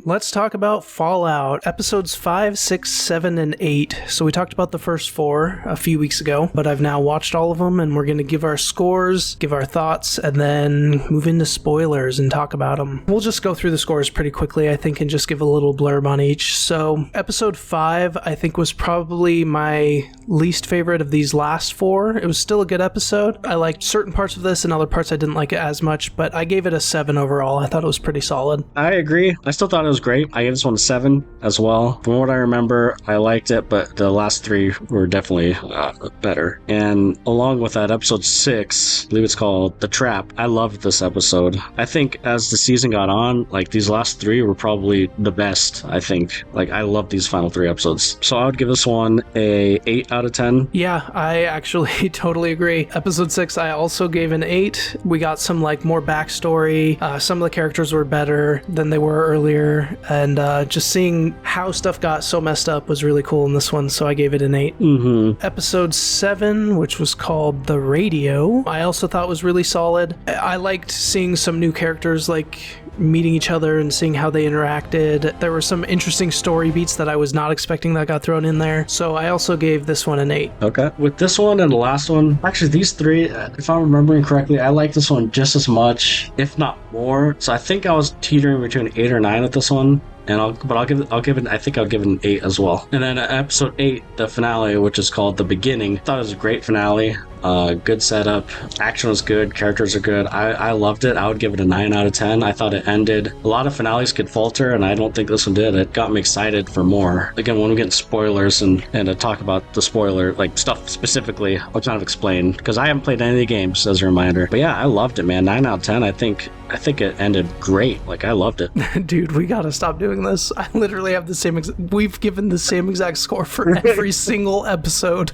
let's talk about Fallout, episodes 5, 6, 7, and 8. So we talked about the first 4 a few weeks ago, but I've now watched all of them, and we're going to give our scores, give our thoughts, and then move into spoilers and talk about them. We'll just go through the scores pretty quickly, I think, and just give a little blurb on each. So episode 5, I think, was probably my least favorite of these last 4. It was still a good episode. I liked certain parts of this, and other parts I didn't like it as much, but I gave it a 7 overall. I thought it was pretty solid. I agree. I still thought it was great. I gave this one a 7 as well. From what I remember, I liked it, but the last 3 were definitely better. And along with that, episode 6, I believe it's called The Trap, I loved this episode. I think as the season got on, like, these last 3 were probably the best, I think. Like, I love these final 3 episodes. So I would give this one a 8 out of 10. Yeah, I actually totally agree. Episode 6, I also gave an 8. We got some, like, more backstory. Some of the characters were better than they were earlier, and just seeing how stuff got so messed up was really cool in this one, so I gave it an 8. Episode 7, which was called The Radio, I also thought was really solid. I liked seeing some new characters, like meeting each other and seeing how they interacted. There were some interesting story beats that I was not expecting that got thrown in there, so I also gave this one an 8. Okay. With this one and the last one, actually these 3, if I'm remembering correctly, I like this one just as much, if not more. So I think I was teetering between 8 or 9 with this one. And I'll give it, I think I'll give it an 8 as well. And then episode 8, the finale, which is called The Beginning. I thought it was a great finale. Good setup. Action was good. Characters are good. I loved it. I would give it a 9 out of 10. I thought it ended. A lot of finales could falter, and I don't think this one did. It got me excited for more. Again, when we get into spoilers and to talk about the spoiler, like stuff specifically, I'll kind of explain, because I haven't played any of the games, as a reminder. But yeah, I loved it, man. 9 out of 10. I think it ended great. Like, I loved it. Dude, we gotta stop doing this. I literally have the same we've given the same exact score for every single episode.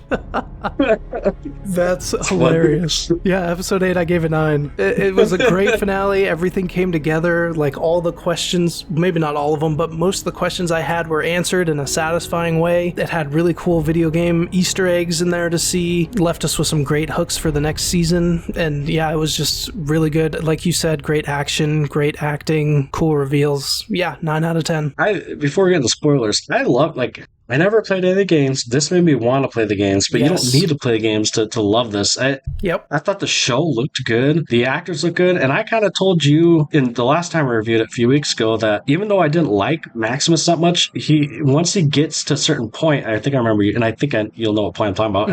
That's hilarious. Yeah, episode 8, I gave a 9. It was a great finale. Everything came together. Like, all the questions, maybe not all of them, but most of the questions I had were answered in a satisfying way. It had really cool video game Easter eggs in there to see. Left us with some great hooks for the next season. And yeah, it was just really good. Like you said, great action, great acting, cool reveals. Yeah, 9 out of 10. Before we get into spoilers, I never played any of the games. This made me want to play the games, but Yes. You don't need to play the games to love this. I thought the show looked good. The actors look good. And I kind of told you in the last time I reviewed it a few weeks ago that even though I didn't like Maximus that much, once he gets to a certain point, I think I remember you, and I think you'll know what point I'm talking about.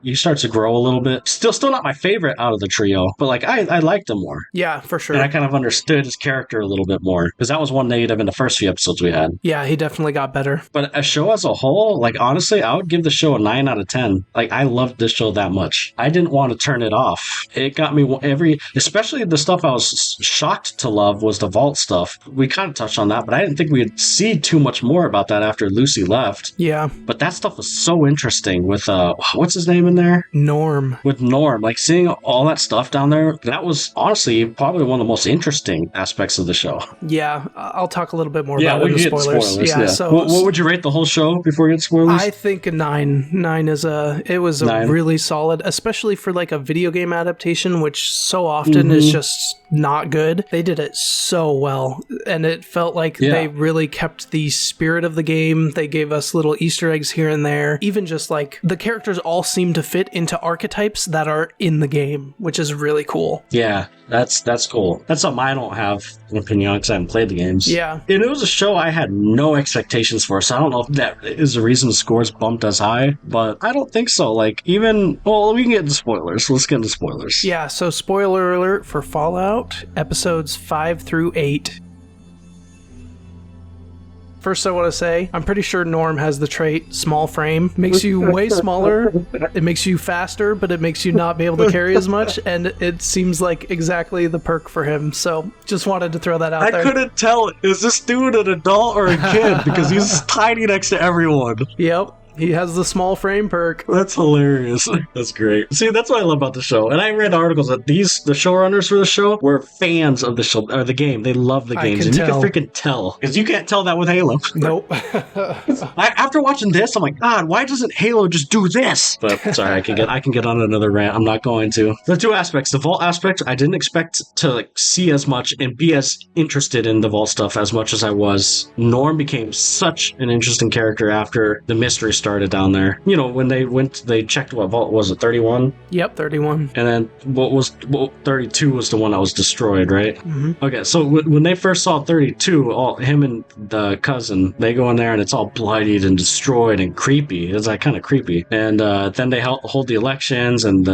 He starts to grow a little bit. Still not my favorite out of the trio, but like I liked him more. Yeah, for sure. And I kind of understood his character a little bit more, because that was one negative in the first few episodes we had. Yeah, he definitely got better. But a show as a whole, like, honestly, I would give the show a 9 out of 10. Like, I loved this show that much. I didn't want to turn it off. It got me especially the stuff I was shocked to love was the Vault stuff. We kind of touched on that, but I didn't think we'd see too much more about that after Lucy left. Yeah. But that stuff was so interesting with, what's his name in there? Norm. With Norm. Like, seeing all that stuff down there, that was honestly probably one of the most interesting aspects of the show. Yeah, I'll talk a little bit more about it in the spoilers. Yeah. So what would you rate the whole show before we get spoilers? I think a 9. 9 is it was a really solid, especially for like a video game adaptation, which so often is just not good. They did it so well, and it felt like they really kept the spirit of the game. They gave us little Easter eggs here and there. Even just like the characters all seem to fit into archetypes that are in the game, which is really cool. Yeah, that's cool. That's something I don't have an opinion on because I haven't played the games. Yeah. And it was a show I had no expectations for, so I don't know if that is the reason the scores bumped as high, but I don't think so. Like, we can get into spoilers. Let's get into spoilers. Yeah, so spoiler alert for Fallout, episodes 5 through 8. First, I want to say, I'm pretty sure Norm has the trait small frame. Makes you way smaller. It makes you faster, but it makes you not be able to carry as much. And it seems like exactly the perk for him. So just wanted to throw that out there. I couldn't tell, is this dude an adult or a kid? Because he's tiny next to everyone. Yep. He has the small frame perk. That's hilarious. That's great. See, that's what I love about the show. And I read articles that the showrunners for the show were fans of the show or the game. They love the games, and you can freaking tell because you can't tell that with Halo. Nope. After watching this, I'm like, God, why doesn't Halo just do this? But sorry, I can get on another rant. I'm not going to. The two aspects, the Vault aspect, I didn't expect to see as much and be as interested in the Vault stuff as much as I was. Norm became such an interesting character after the mystery started down there. When they checked what Vault was it, 31? Yep, 31. And then 32 was the one that was destroyed, right? Mm-hmm. Okay, so when they first saw 32, him and the cousin, they go in there and it's all bloodied and destroyed and creepy. It's like kind of creepy. And then they hold the elections, and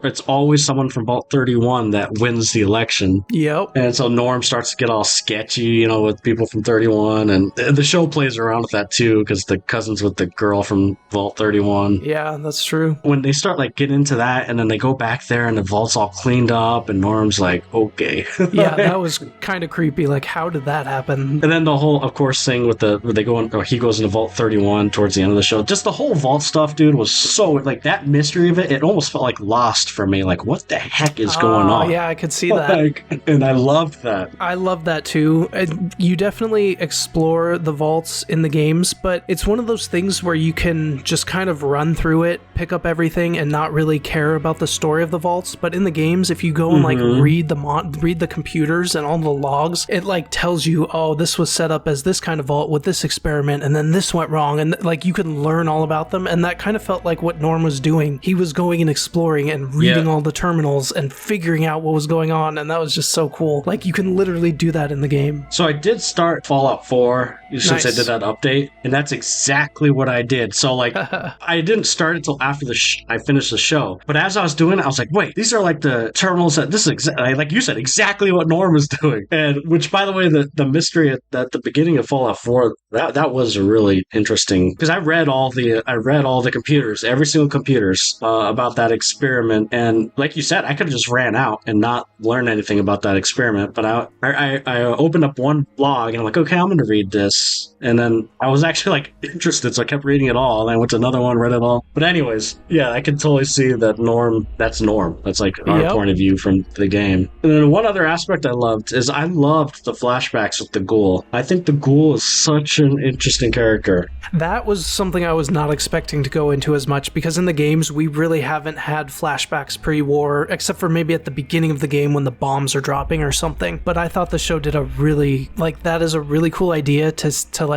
it's always someone from Vault 31 that wins the election. Yep. And so Norm starts to get all sketchy, with people from 31, and the show plays around with that too, because the cousin's with the girl from Vault 31. Yeah, that's true. When they start getting into that, and then they go back there and the vault's all cleaned up, and Norm's like, okay. Yeah, that was kind of creepy. Like, how did that happen? And then the whole, of course, thing with where they go in, or he goes into Vault 31 towards the end of the show. Just the whole Vault stuff, dude, was so, that mystery of it almost felt like Lost for me. Like, what the heck is going on? Yeah, I could see that. And I loved that. I love that too. You definitely explore the vaults in the games, but it's one of those things where you can just kind of run through it, pick up everything, and not really care about the story of the vaults. But in the games, if you go and read the computers and all the logs, it tells you, oh, this was set up as this kind of vault with this experiment, and then this went wrong, and you can learn all about them. And that kind of felt like what Norm was doing. He was going and exploring and reading all the terminals and figuring out what was going on, and that was just so cool. You can literally do that in the game. So I did start Fallout 4 since I did that update, and that's exactly what I did. So I didn't start it until after I finished the show. But as I was doing it, I was like, wait, these are the terminals that this is like you said, exactly what Norm was doing. And which, by the way, the mystery at the beginning of Fallout 4, that was really interesting, because I read all the computers, every single computers about that experiment. And like you said, I could have just ran out and not learned anything about that experiment. But I opened up one blog and I'm like, okay, I'm going to read this. And then I was actually interested, so I kept reading it all. And I went to another one, read it all. But anyways, yeah, I can totally see that Norm. That's Norm. That's our point of view from the game. And then one other aspect I loved is I loved the flashbacks with the Ghoul. I think the Ghoul is such an interesting character. That was something I was not expecting to go into as much, because in the games, we really haven't had flashbacks pre-war, except for maybe at the beginning of the game when the bombs are dropping or something. But I thought the show did a really, that is a really cool idea to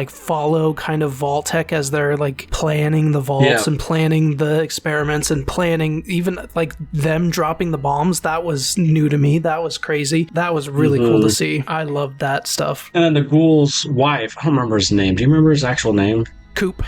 follow kind of Vault-Tec as they're planning the vaults and planning the experiments and planning even them dropping the bombs. That was new to me. That was crazy. That was really cool to see. I loved that stuff. And then the Ghoul's wife, I don't remember his name. Do you remember his actual name? Cooper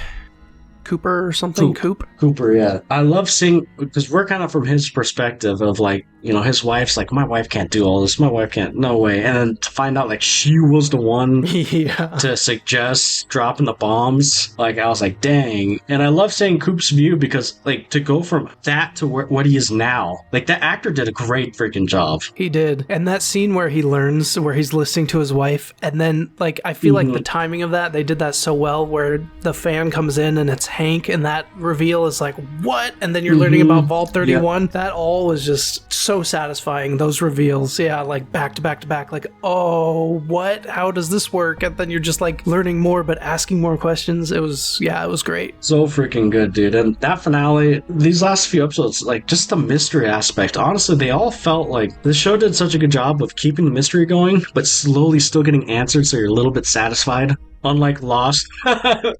or something? Cooper, yeah. I love seeing, because we're kind of from his perspective of his wife's my wife can't do all this. My wife can't, no way. And then to find out she was the one to suggest dropping the bombs, I was like, dang. And I love seeing Coop's view, because to go from that to what he is now, that actor did a great freaking job. He did. And that scene where he learns, where he's listening to his wife, and then I feel like the timing of that, they did that so well, where the fan comes in and it's Hank, and that reveal is what? And then you're learning about Vault 31. That all was just so satisfying, those reveals. Yeah, back to back to back, oh, what? How does this work? And then you're just learning more, but asking more questions. It was great. So freaking good, dude. And that finale, these last few episodes, just the mystery aspect, honestly, they all felt the show did such a good job of keeping the mystery going, but slowly still getting answered, so you're a little bit satisfied. Unlike Lost.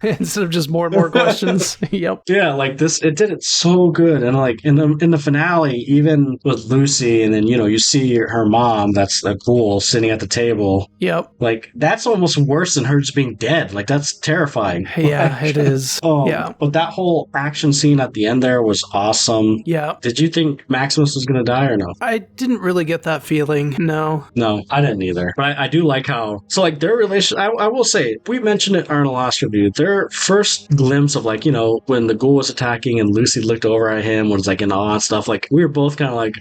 Instead of just more and more questions. Yep. Yeah, this, it did it so good. And in the finale, even with Lucy, and then, you see her mom, that's a Ghoul, sitting at the table. Yep. That's almost worse than her just being dead. That's terrifying. Yeah, it is. Yeah. But that whole action scene at the end there was awesome. Yeah. Did you think Maximus was going to die or no? I didn't really get that feeling, no. No, I didn't either. But I do like how, their relation, I will say, we mentioned it in our last review, their first glimpse of like, when the ghoul was attacking and Lucy looked over at him, was like in awe and stuff, like we were both kind of like,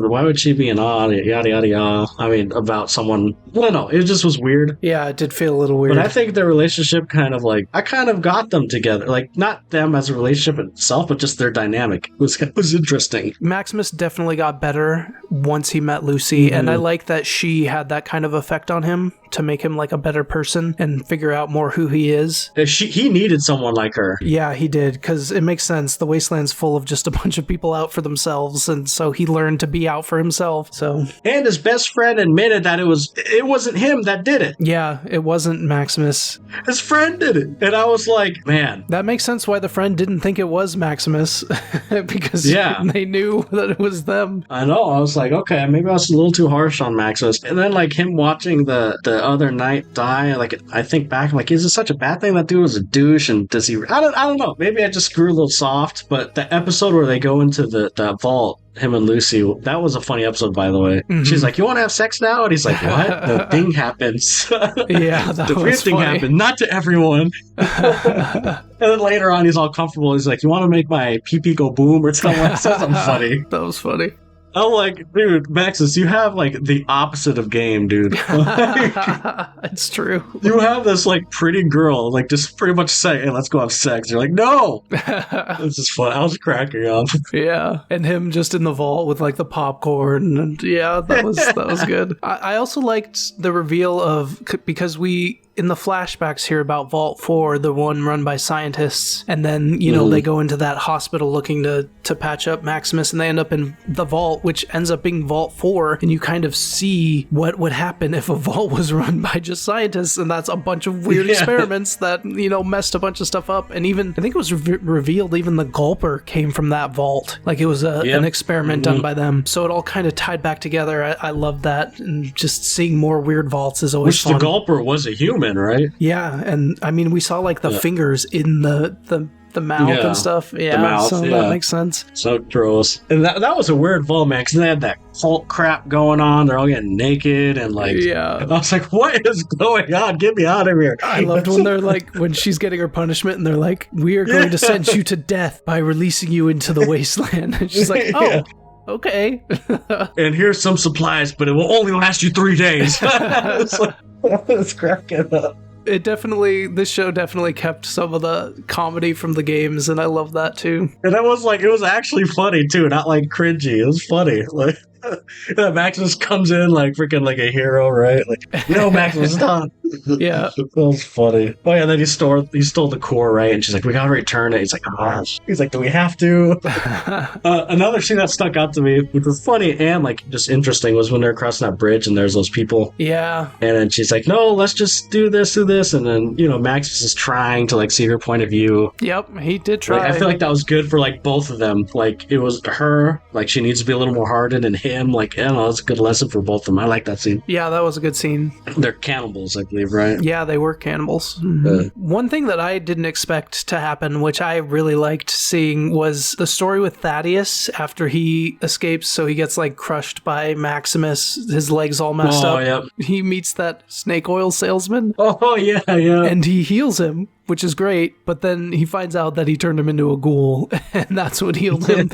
why would she be in awe, yada yada yada. I mean, about someone, I don't know, it just was weird. Yeah, it did feel a little weird. But I think their relationship kind of like, I kind of got them together, like not them as a relationship itself, but just their dynamic was interesting. Maximus definitely got better once he met Lucy, and I like that she had that kind of effect on him to make him like a better person and figure out more who he is. He needed someone like her. Yeah, he did, because it makes sense. The wasteland's full of just a bunch of people out for themselves, and so he learned to be out for himself. So, and his best friend admitted that it wasn't him that did it. Yeah, it wasn't Maximus. His friend did it. And I was like, man. That makes sense why the friend didn't think it was Maximus, because they knew that it was them. I know. I was like, okay, maybe I was a little too harsh on Maximus. And then like him watching the other knight die, like I think back, I'm like, is it such a bad thing? That dude was a douche, and does he? I don't know. Maybe I just grew a little soft. But the episode where they go into the vault, him and Lucy, that was a funny episode, by the way. Mm-hmm. She's like, you want to have sex now? And he's like, what? The thing happens. Yeah, that the weird was thing funny. happened, not to everyone. And then later on, he's all comfortable. He's like, you want to make my pee-pee go boom or something? Something funny. That was funny. I'm like, dude, Maxis, you have like the opposite of game, dude. It's true. You have this like pretty girl, like just pretty much say, hey, let's go have sex. You're like, no. This is fun. I was cracking up. Yeah, and him just in the vault with like the popcorn, and yeah, that was good. I also liked the reveal of, because we in the flashbacks hear about Vault 4, the one run by scientists, and then, they go into that hospital looking to patch up Maximus, and they end up in the vault, which ends up being Vault 4, and you kind of see what would happen if a vault was run by just scientists, and that's a bunch of weird experiments that, messed a bunch of stuff up, and even, I think it was revealed, even the Gulper came from that vault. Like, it was an experiment done by them, so it all kind of tied back together. I love that, and just seeing more weird vaults is always fun. Which the Gulper was a human, right? Yeah, and I mean, we saw like the fingers in the mouth and stuff. Yeah, the mouth, so that makes sense. So gross. And that was a weird vault, man, because they had that cult crap going on. They're all getting naked and like, I was like, what is going on? Get me out of here. I loved when they're like, when she's getting her punishment and they're like, we are going to send you to death by releasing you into the wasteland. And she's like, oh. Okay. And here's some supplies, but it will only last you 3 days. It's like, it's cracking up. This show definitely kept some of the comedy from the games, and I love that too. And it was actually funny too, not like cringy. It was funny. Like, that Maximus comes in like freaking like a hero, right? Like, no, Maximus, stop. Yeah. That was funny. Oh yeah, and then he stole the core, right? And she's like, we gotta return it. He's like, oh. He's like, do we have to? Another scene that stuck out to me, which was funny and like just interesting, was when they're crossing that bridge and there's those people. Yeah. And then she's like, no, let's just do this. And then, Maximus is trying to like see her point of view. Yep, he did try. Like, I feel like that was good for like both of them. Like, it was her, like she needs to be a little more hardened, and him, like, I don't know, it's a good lesson for both of them. I like that scene. Yeah, that was a good scene. They're cannibals, I believe, right? Yeah, they were cannibals. Mm-hmm. One thing that I didn't expect to happen, which I really liked seeing, was the story with Thaddeus after he escapes. So he gets like crushed by Maximus, his legs all messed up. Yep. He meets that snake oil salesman. Oh, yeah. And he heals him, which is great, but then he finds out that he turned him into a ghoul, and that's what healed him.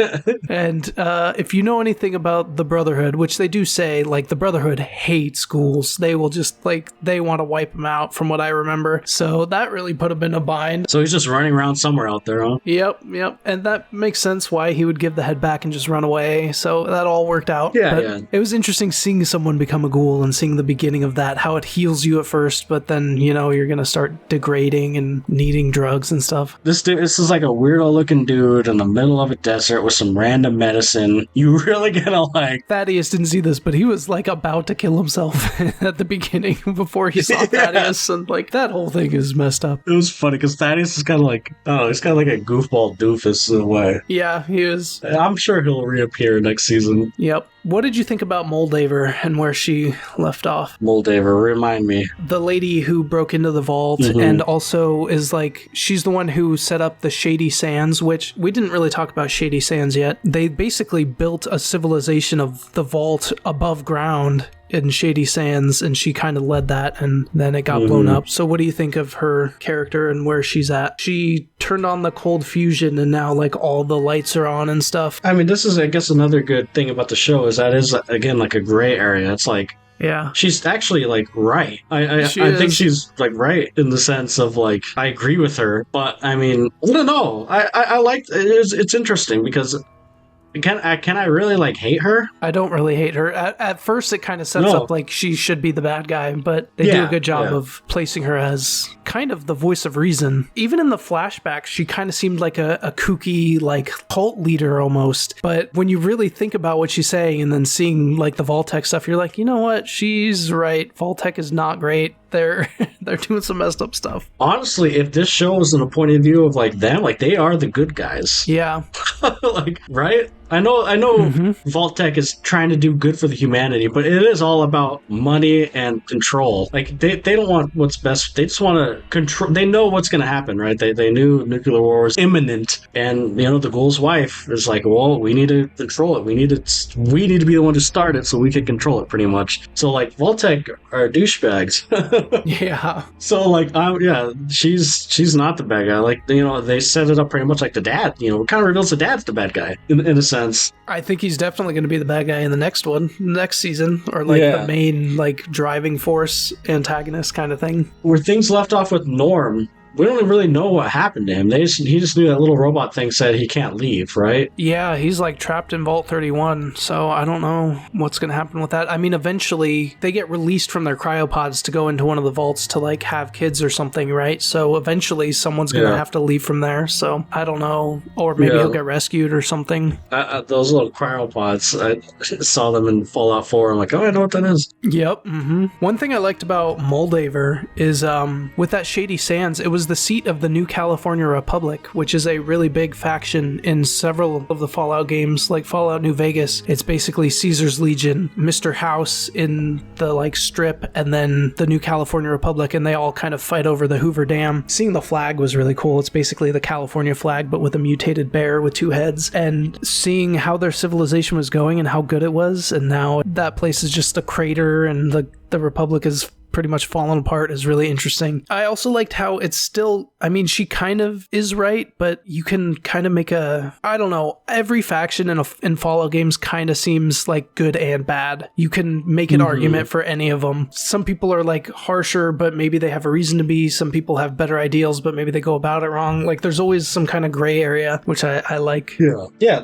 And if you know anything about the Brotherhood, which they do say, like, the Brotherhood hates ghouls. They will just, like, they want to wipe them out, from what I remember. So that really put him in a bind. So he's just running around somewhere out there, huh? Yep. And that makes sense why he would give the head back and just run away. So that all worked out. Yeah. It was interesting seeing someone become a ghoul and seeing the beginning of that, how it heals you at first, but then, you're going to start degrading and needing drugs and stuff. This is like a weirdo looking dude in the middle of a desert with some random medicine. You really gonna like... Thaddeus didn't see this, but he was like about to kill himself at the beginning before he saw Thaddeus, and like that whole thing is messed up. It was funny because Thaddeus is kind of like, I don't know, he's kind of like a goofball doofus in a way. Yeah, he is. I'm sure he'll reappear next season. Yep. What did you think about Moldaver and where she left off? Moldaver, remind me. The lady who broke into the vault and also is like, she's the one who set up the Shady Sands, which we didn't really talk about Shady Sands yet. They basically built a civilization of the vault above ground in Shady Sands, and she kind of led that, and then it got blown up. So what do you think of her character and where she's at? She turned on the cold fusion, and now like all the lights are on and stuff. I mean, this is, I guess, another good thing about the show is that is, again, like a gray area. It's like, yeah, she's actually like right. I think she's like right in the sense of like I agree with her, but I mean, I don't know. I like it's interesting because can I really like hate her? I don't really hate her. At first, it kind of sets up like she should be the bad guy, but they do a good job of placing her as kind of the voice of reason. Even in the flashbacks, she kind of seemed like a kooky, like cult leader almost. But when you really think about what she's saying and then seeing like the Vault-Tec stuff, you're like, you know what? She's right. Vault-Tec is not great. They're doing some messed up stuff. Honestly, if this show was in a point of view of like them, like they are the good guys. Yeah. Like, right? I know Vault-Tec is trying to do good for the humanity, but it is all about money and control. Like they don't want what's best. They just want to control. They know what's going to happen, right? They knew nuclear war was imminent, and you know the Ghoul's wife is like, well, we need to control it. We need to be the one to start it so we can control it, pretty much. So like Vault-Tec are douchebags. Yeah. So like, she's not the bad guy. Like, you know, they set it up pretty much like the dad. You know, it kind of reveals the dad's the bad guy in a sense. I think he's definitely going to be the bad guy in the next season, or like the main like driving force antagonist kind of thing. Where things left off with Norm, we don't really know what happened to him. He just knew that little robot thing said he can't leave, right? Yeah, he's like trapped in Vault 31, so I don't know what's going to happen with that. I mean, eventually they get released from their cryopods to go into one of the vaults to like have kids or something, right? So eventually someone's going to have to leave from there, so I don't know. Or maybe he'll get rescued or something. Those little cryopods, I saw them in Fallout 4. I'm like, oh, I know what that is. Yep. One thing I liked about Moldaver is with that Shady Sands, it was the seat of the New California Republic, which is a really big faction in several of the Fallout games, like Fallout New Vegas. It's basically Caesar's Legion, Mr. House in the like strip, and then the New California Republic, and they all kind of fight over the Hoover Dam. Seeing the flag was really cool. It's basically the California flag, but with a mutated bear with two heads, and seeing how their civilization was going and how good it was, and now that place is just a crater, and the Republic is pretty much fallen apart, is really interesting. I also liked how it's still, I mean, she kind of is right, but you can kind of make I don't know, every faction in Fallout games kind of seems like good and bad. You can make an argument for any of them. Some people are like harsher, but maybe they have a reason to be. Some people have better ideals, but maybe they go about it wrong. Like there's always some kind of gray area, which I like. Yeah,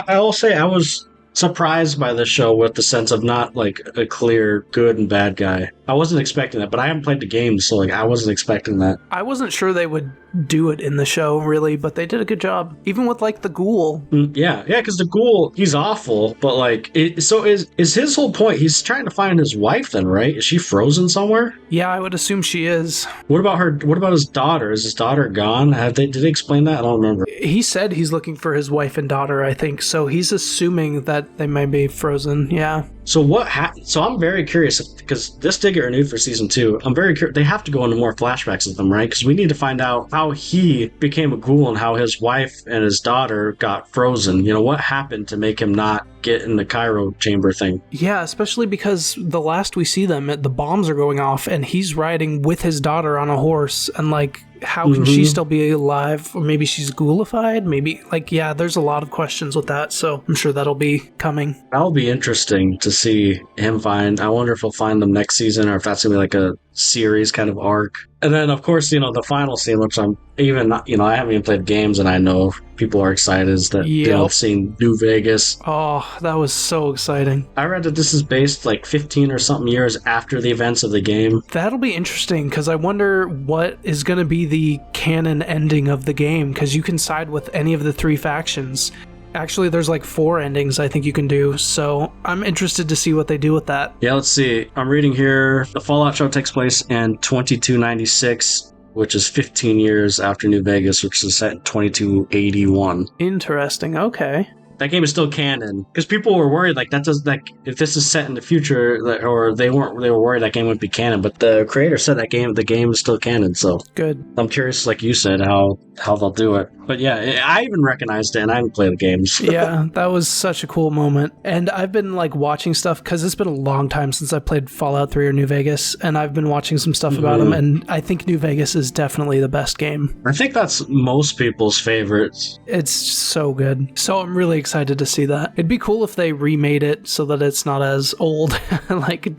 I will say I was surprised by the show with the sense of not like a clear good and bad guy. I wasn't expecting that, but I haven't played the game, so like I wasn't expecting that. I wasn't sure they would do it in the show, really, but they did a good job. Even with like the Ghoul. Yeah, because the Ghoul, he's awful, but like, so is his whole point? He's trying to find his wife, then, right? Is she frozen somewhere? Yeah, I would assume she is. What about her? What about his daughter? Is his daughter gone? Did they explain that? I don't remember. He said he's looking for his wife and daughter, I think. So he's assuming that they might be frozen. Yeah. So so I'm very curious, because this did get renewed for season 2. I'm very curious. They have to go into more flashbacks of them, right? Because we need to find out how he became a ghoul and how his wife and his daughter got frozen. You know, what happened to make him not get in the cryo chamber thing? Yeah, especially because the last we see them, the bombs are going off and he's riding with his daughter on a horse, and like, how can she still be alive? Or maybe she's ghoulified? Maybe, like, yeah, there's a lot of questions with that, so I'm sure that'll be coming. That'll be interesting to see him find. I wonder if he'll find them next season, or if that's gonna be like a series kind of arc. And then, of course, you know, the final scene, which I'm even not, you know, I haven't even played games, and I know people are excited, is that, you know, seeing New Vegas. Oh, that was so exciting. I read that this is based like 15 or something years after the events of the game. That'll be interesting, because I wonder what is going to be the canon ending of the game, because you can side with any of the 3 factions. Actually, there's like 4 endings I think you can do, so I'm interested to see what they do with that. Yeah, let's see. I'm reading here, the Fallout show takes place in 2296, which is 15 years after New Vegas, which is set in 2281. Interesting, okay. that game is still canon. Because people were worried, like, that does, like, if this is set in the future, or they were worried that game would be canon, but the creator said the game is still canon, so. Good. I'm curious, like you said, how they'll do it. But yeah, I even recognized it, and I didn't play the games. Yeah, that was such a cool moment. And I've been like watching stuff, because it's been a long time since I played Fallout 3 or New Vegas, and I've been watching some stuff about them, and I think New Vegas is definitely the best game. I think that's most people's favorites. It's so good. So I'm really excited to see that. It'd be cool if they remade it so that it's not as old. Like upgrade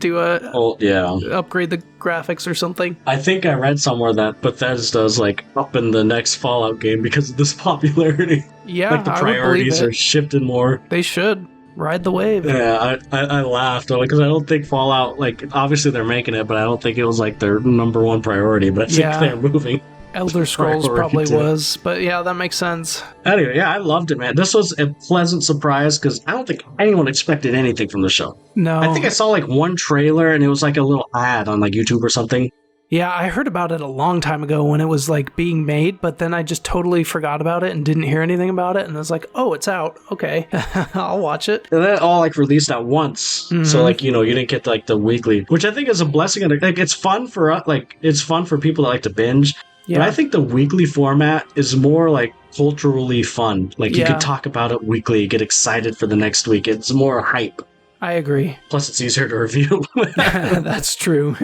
the graphics or something. I think I read somewhere that Bethesda's like up in the next Fallout game because of this popularity. Yeah, like the priorities are shifted more. They should ride the wave. Yeah, I laughed because I don't think Fallout, like, obviously they're making it, but I don't think it was like their number one priority. But I think they're moving. Elder Scrolls probably was, but yeah, that makes sense. Anyway, yeah, I loved it, man. This was a pleasant surprise because I don't think anyone expected anything from the show. No. I think I saw like one trailer and it was like a little ad on like YouTube or something. Yeah, I heard about it a long time ago when it was like being made, but then I just totally forgot about it and didn't hear anything about it. And I was like, oh, it's out. Okay, I'll watch it. And then it all like released at once. Mm-hmm. So like, you know, you didn't get like the weekly, which I think is a blessing. And like, it's fun for it's fun for people that like to binge. Yeah. But I think the weekly format is more like culturally fun. Like you could talk about it weekly, get excited for the next week. It's more hype. I agree. Plus, it's easier to review. That's true.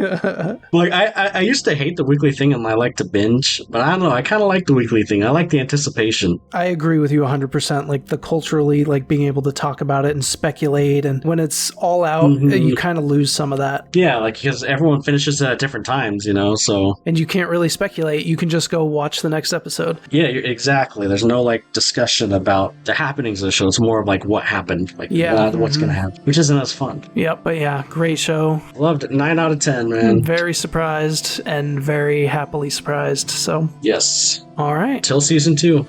Like, I used to hate the weekly thing and I like to binge, but I don't know. I kind of like the weekly thing. I like the anticipation. I agree with you 100%. Like, the culturally, like, being able to talk about it and speculate. And when it's all out, you kind of lose some of that. Yeah, like, because everyone finishes it at different times, you know, so. And you can't really speculate. You can just go watch the next episode. Yeah, exactly. There's no, like, discussion about the happenings of the show. It's more of, like, what happened. Like, what's going to happen. Which isn't as fun. Yep, but yeah, great show. Loved it. 9 out of 10, man. Very surprised and very happily surprised, so. Yes. All right. Till season 2.